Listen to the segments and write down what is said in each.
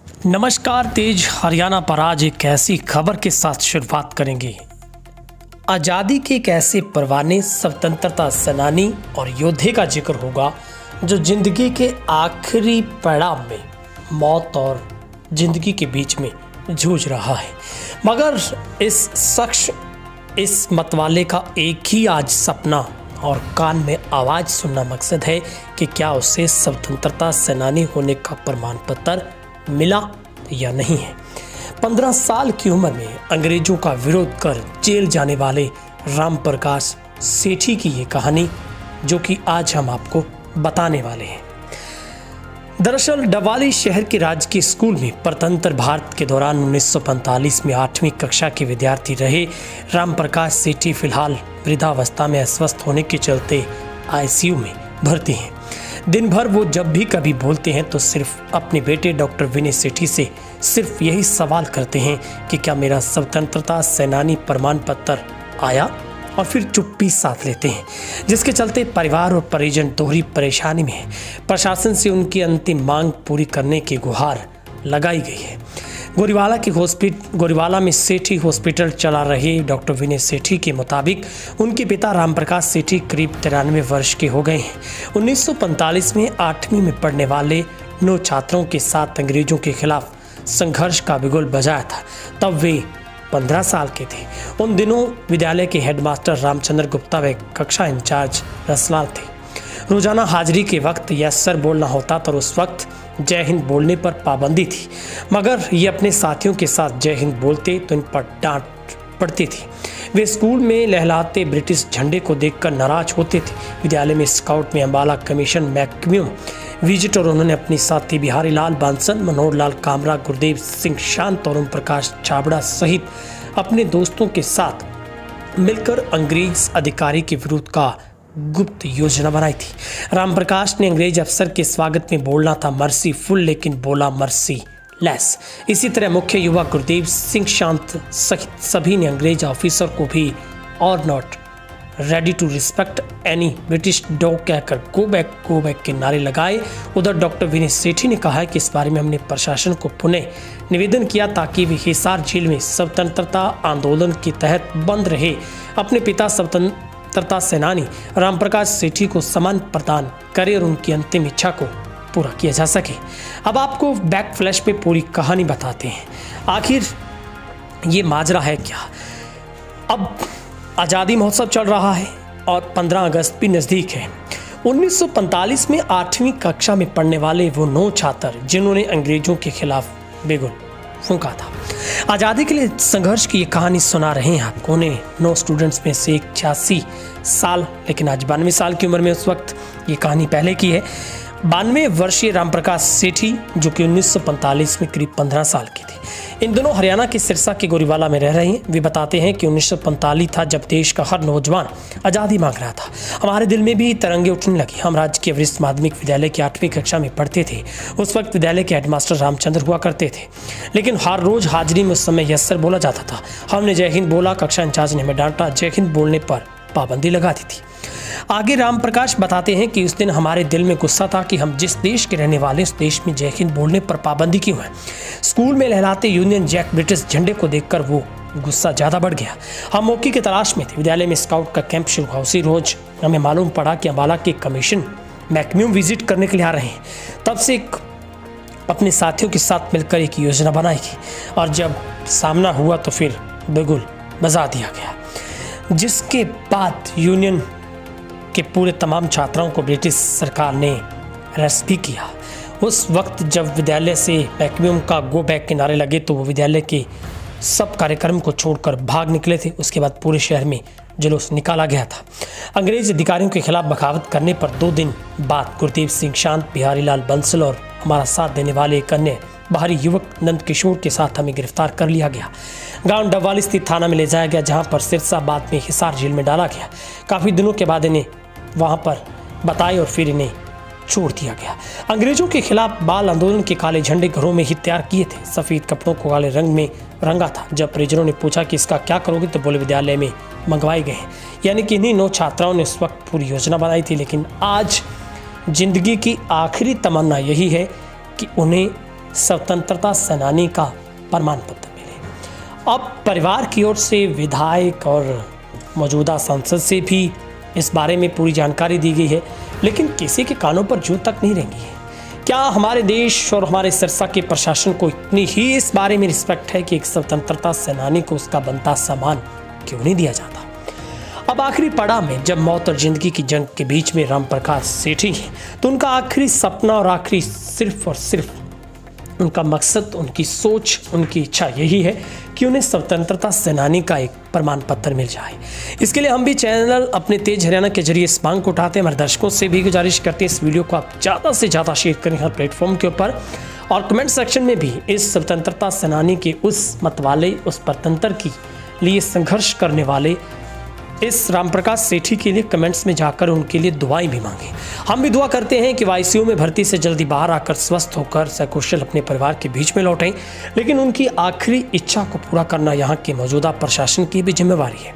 नमस्कार। तेज हरियाणा पर आज एक ऐसी खबर के साथ शुरुआत करेंगे। आज़ादी के एक ऐसे परवाने स्वतंत्रता सेनानी और योद्धे का जिक्र होगा जो जिंदगी के आखिरी पड़ाव में मौत और जिंदगी के बीच में जूझ रहा है, मगर इस शख्स इस मतवाले का एक ही आज सपना और कान में आवाज़ सुनना मकसद है कि क्या उसे स्वतंत्रता सेनानी होने का प्रमाण पत्र मिला या नहीं है। 15 साल की उम्र में अंग्रेजों का विरोध कर जेल जाने वाले राम प्रकाश सेठी की ये कहानी जो कि आज हम आपको बताने वाले हैं। दरअसल डबवाली शहर के राजकीय स्कूल में प्रतंत्र भारत के दौरान 1945 में 8वीं कक्षा के विद्यार्थी रहे राम प्रकाश सेठी फिलहाल वृद्धावस्था में अस्वस्थ होने के चलते आईसीयू में भर्ती हैं। दिन भर वो जब भी कभी बोलते हैं तो सिर्फ अपने बेटे डॉक्टर विनय सेठी से सिर्फ यही सवाल करते हैं कि क्या मेरा स्वतंत्रता सेनानी प्रमाण पत्र आया, और फिर चुप्पी साध लेते हैं, जिसके चलते परिवार और परिजन दोहरी परेशानी में है। प्रशासन से उनकी अंतिम मांग पूरी करने की गुहार लगाई गई है। गोरीवाला में सेठी हॉस्पिटल चला रहे डॉक्टर विनय सेठी के मुताबिक उनके पिता राम प्रकाश सेठी करीब 93 वर्ष के हो गए हैं। 1945 में 8वीं में पढ़ने वाले 9 छात्रों के साथ अंग्रेजों के खिलाफ संघर्ष का बिगुल बजाया था। तब वे 15 साल के थे। उन दिनों विद्यालय के हेडमास्टर रामचंद्र गुप्ता व कक्षा इंचार्ज रसलाल थे। रोजाना हाजिरी के वक्त यस सर बोलना होता तो उस वक्त जय हिंद बोलने पर पाबंदी थी, मगर ये अपने साथियों के साथ जय हिंद बोलते तो इन पर डांट पड़ती थी। वे स्कूल में लहलाते ब्रिटिश झंडे को देखकर नाराज होते थे। विद्यालय में स्काउट में अम्बाला कमीशन मैक्म्यूम विजिट और उन्होंने अपने साथी बिहारी लाल बांसन, मनोहर लाल कामरा, गुरदेव सिंह शांत और ओम प्रकाश छाबड़ा सहित अपने दोस्तों के साथ मिलकर अंग्रेज अधिकारी के विरुद्ध का गुप्त योजना बनाई थी। राम प्रकाश ने अंग्रेज अफसर के स्वागत में बोलना था मर्सी फुल, लेकिन बोला मर्सी लेस। इसी तरह मुख्य युवा गुरदेव सिंह शांत सहित सभी ने अंग्रेज ऑफिसर को भी और not ready to respect any British dog कहकर गो बैक के नारे लगाए। उधर डॉक्टर विनय सेठी ने कहा कि इस बारे में हमने प्रशासन को पुनः निवेदन किया ताकि वे हिसार जेल में स्वतंत्रता आंदोलन के तहत बंद रहे अपने पिता स्वतंत्रता सेनानी राम प्रकाश सेठी को सम्मान प्रदान करे और उनकी अंतिम इच्छा को पूरा किया जा सके। अब आपको बैक फ्लैश पे पूरी कहानी बताते हैं, आखिर ये माजरा है क्या। अब आज़ादी महोत्सव चल रहा है और 15 अगस्त भी नज़दीक है। 1945 में 8वीं कक्षा में पढ़ने वाले वो 9 छात्र जिन्होंने अंग्रेजों के खिलाफ बिगुल फूंका था, आज़ादी के लिए संघर्ष की ये कहानी सुना रहे हैं आपको। उन्हें 9 स्टूडेंट्स में से एक 86 साल लेकिन आज 92 साल की उम्र में उस वक्त ये कहानी पहले की है। 92 वर्षीय राम प्रकाश सेठी जो कि 1945 में करीब 15 साल के थे। इन दोनों हरियाणा के सिरसा के गोरीवाला में रह रहे हैं। वे बताते हैं कि 1945 था जब देश का हर नौजवान आज़ादी मांग रहा था। हमारे दिल में भी तरंगे उठने लगी। हम राजकीय वरिष्ठ माध्यमिक विद्यालय की 8वीं कक्षा में पढ़ते थे। उस वक्त विद्यालय के हेडमास्टर रामचंद्र हुआ करते थे, लेकिन हर रोज हाजिरी में उस समय यस सर बोला जाता था। हमने जय हिंद बोला, कक्षा इंचार्ज ने हमें डांटा, जय हिंद बोलने पर पाबंदी लगा दी थी। आगे राम प्रकाश बताते हैं कि उस दिन हमारे दिल में गुस्सा था कि हम जिस देश के रहने वाले उस देश में जय हिंद बोलने पर पाबंदी क्यों है। स्कूल में लहराते यूनियन जैक ब्रिटिश झंडे को देखकर वो गुस्सा ज़्यादा बढ़ गया। हम मौके की तलाश में थे। विद्यालय में स्काउट का कैंप शुरू हुआ। उसी रोज हमें मालूम पड़ा कि अम्बाला के कमीशन मैक्म्यूम विजिट करने के लिए आ रहे हैं। तब से अपने साथियों के साथ मिलकर एक योजना बनाएगी और जब सामना हुआ तो फिर बिगुल बजा दिया गया, जिसके बाद यूनियन के पूरे तमाम छात्राओं को ब्रिटिश सरकार ने अरेस्ट भी किया। उस वक्त जब विद्यालय से मैक्म्यूम का गो बैक के नारे लगे तो वो विद्यालय के सब कार्यक्रम को छोड़कर भाग निकले थे। उसके बाद पूरे शहर में जुलूस निकाला गया था। अंग्रेज अधिकारियों के खिलाफ बगावत करने पर 2 दिन बाद गुरदेव सिंह शांत, बिहारी लाल बंसल और हमारा साथ देने वाले एक अन्य बाहरी युवक नंद किशोर के साथ हमें गिरफ्तार कर लिया गया। गांव डबवाली स्थित थाना में ले जाया गया, जहां पर सिरसा बाद में हिसार जेल में डाला गया। काफ़ी दिनों के बाद इन्हें वहां पर बताए और फिर इन्हें छोड़ दिया गया। अंग्रेजों के खिलाफ बाल आंदोलन के काले झंडे घरों में ही तैयार किए थे। सफ़ेद कपड़ों को काले रंग में रंगा था। जब परिजनों ने पूछा कि इसका क्या करोगे तो बोले विद्यालय में मंगवाए गए। यानी कि इन्हीं 9 छात्राओं ने उस वक्त पूरी योजना बनाई थी, लेकिन आज जिंदगी की आखिरी तमन्ना यही है कि उन्हें स्वतंत्रता सेनानी का प्रमाण पत्र मिले। अब परिवार की ओर से विधायक और मौजूदा सांसद से भी इस बारे में पूरी जानकारी दी गई है, लेकिन किसी के कानों पर जूं तक नहीं रेंगी है। क्या हमारे देश और हमारे सिरसा के प्रशासन को इतनी ही इस बारे में रिस्पेक्ट है कि एक स्वतंत्रता सेनानी को उसका बनता सम्मान क्यों नहीं दिया जाता? अब आखिरी पड़ाव में जब मौत और जिंदगी की जंग के बीच में राम प्रकाश सेठी हैं, तो उनका आखिरी सपना और आखिरी सिर्फ और सिर्फ उनका मकसद, उनकी सोच, उनकी इच्छा यही है कि उन्हें स्वतंत्रता सेनानी का एक प्रमाण पत्र मिल जाए। इसके लिए हम भी चैनल अपने तेज हरियाणा के जरिए इस मांग को उठाते हैं। हमारे दर्शकों से भी गुजारिश करते हैं इस वीडियो को आप ज़्यादा से ज़्यादा शेयर करें हर प्लेटफॉर्म के ऊपर, और कमेंट सेक्शन में भी इस स्वतंत्रता सेनानी के उस मत वाले, उस परतंत्र के लिए संघर्ष करने वाले इस राम प्रकाश सेठी के लिए कमेंट्स में जाकर उनके लिए दुआएं भी मांगे। हम भी दुआ करते हैं कि आईसीयू में भर्ती से जल्दी बाहर आकर स्वस्थ होकर सकुशल अपने परिवार के बीच में लौटें, लेकिन उनकी आखिरी इच्छा को पूरा करना यहाँ के मौजूदा प्रशासन की भी जिम्मेवारी है,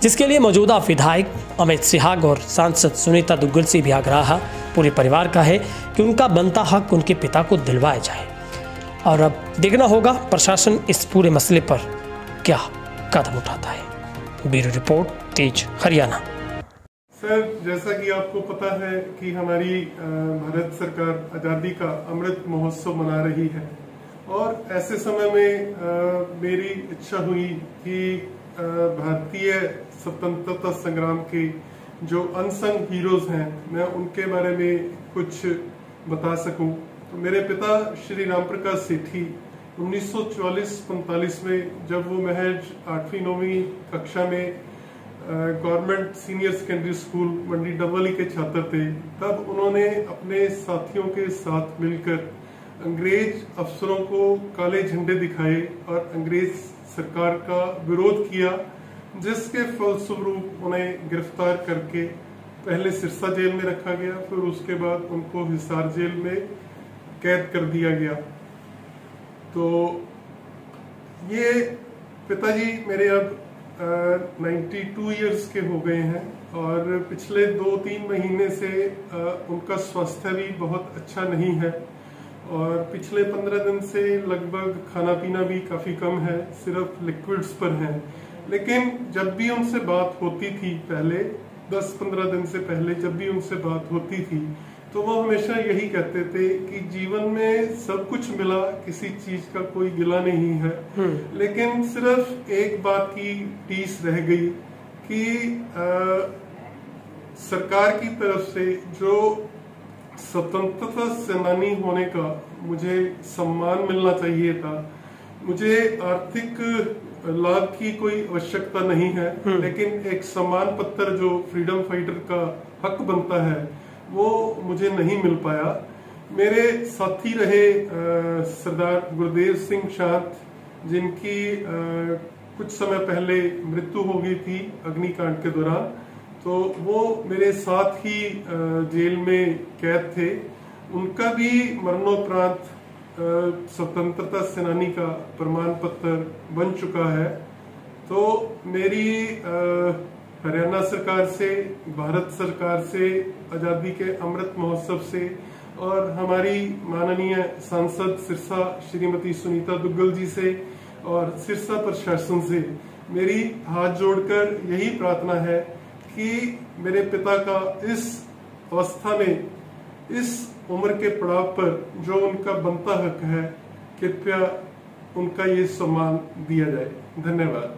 जिसके लिए मौजूदा विधायक अमित सिहाग और सांसद सुनीता दुग्गल से भी आग्रह पूरे परिवार का है कि उनका बनता हक उनके पिता को दिलवाया जाए। और अब देखना होगा प्रशासन इस पूरे मसले पर क्या कदम उठाता है। ब्यूरो रिपोर्ट, तेज हरियाणा। सर, जैसा कि आपको पता है कि हमारी भारत सरकार आज़ादी का अमृत महोत्सव मना रही है, और ऐसे समय में मेरी इच्छा हुई कि भारतीय स्वतंत्रता संग्राम के जो अनसंग हीरोज हैं, मैं उनके बारे में कुछ बता सकूं। तो मेरे पिता श्री राम प्रकाश सेठी 1944-45 में, जब वो महज 8वीं-9वीं कक्षा में गवर्नमेंट सीनियर सेकेंडरी स्कूल मंडी डबली के छात्र थे, तब उन्होंने अपने साथियों के साथ मिलकर अंग्रेज अफसरों को काले झंडे दिखाए और अंग्रेज सरकार का विरोध किया, जिसके फलस्वरूप उन्हें गिरफ्तार करके पहले सिरसा जेल में रखा गया, फिर उसके बाद उनको हिसार जेल में कैद कर दिया गया। तो ये पिताजी मेरे अब 92 इयर्स के हो गए हैं, और पिछले 2-3 महीने से उनका स्वास्थ्य भी बहुत अच्छा नहीं है, और पिछले 15 दिन से लगभग खाना पीना भी काफी कम है, सिर्फ लिक्विड्स पर है। लेकिन जब भी उनसे बात होती थी, पहले 10-15 दिन से पहले जब भी उनसे बात होती थी, तो वो हमेशा यही कहते थे कि जीवन में सब कुछ मिला, किसी चीज का कोई गिला नहीं है, लेकिन सिर्फ एक बात की टीस रह गई कि सरकार की तरफ से जो स्वतंत्रता सेनानी होने का मुझे सम्मान मिलना चाहिए था। मुझे आर्थिक लाभ की कोई आवश्यकता नहीं है, लेकिन एक सम्मान पत्र जो फ्रीडम फाइटर का हक बनता है वो मुझे नहीं मिल पाया। मेरे साथी रहे सरदार गुरदेव सिंह शांत, जिनकी कुछ समय पहले मृत्यु हो गई थी अग्निकांड के दौरान, तो वो मेरे साथ ही जेल में कैद थे। उनका भी मरणोपरांत स्वतंत्रता सेनानी का प्रमाण पत्र बन चुका है। तो मेरी हरियाणा सरकार से, भारत सरकार से, आजादी के अमृत महोत्सव से, और हमारी माननीय सांसद सिरसा श्रीमती सुनीता दुग्गल जी से और सिरसा प्रशासन से मेरी हाथ जोड़कर यही प्रार्थना है कि मेरे पिता का इस अवस्था में, इस उम्र के पड़ाव पर जो उनका बनता हक है, कृपया उनका ये सम्मान दिया जाए। धन्यवाद।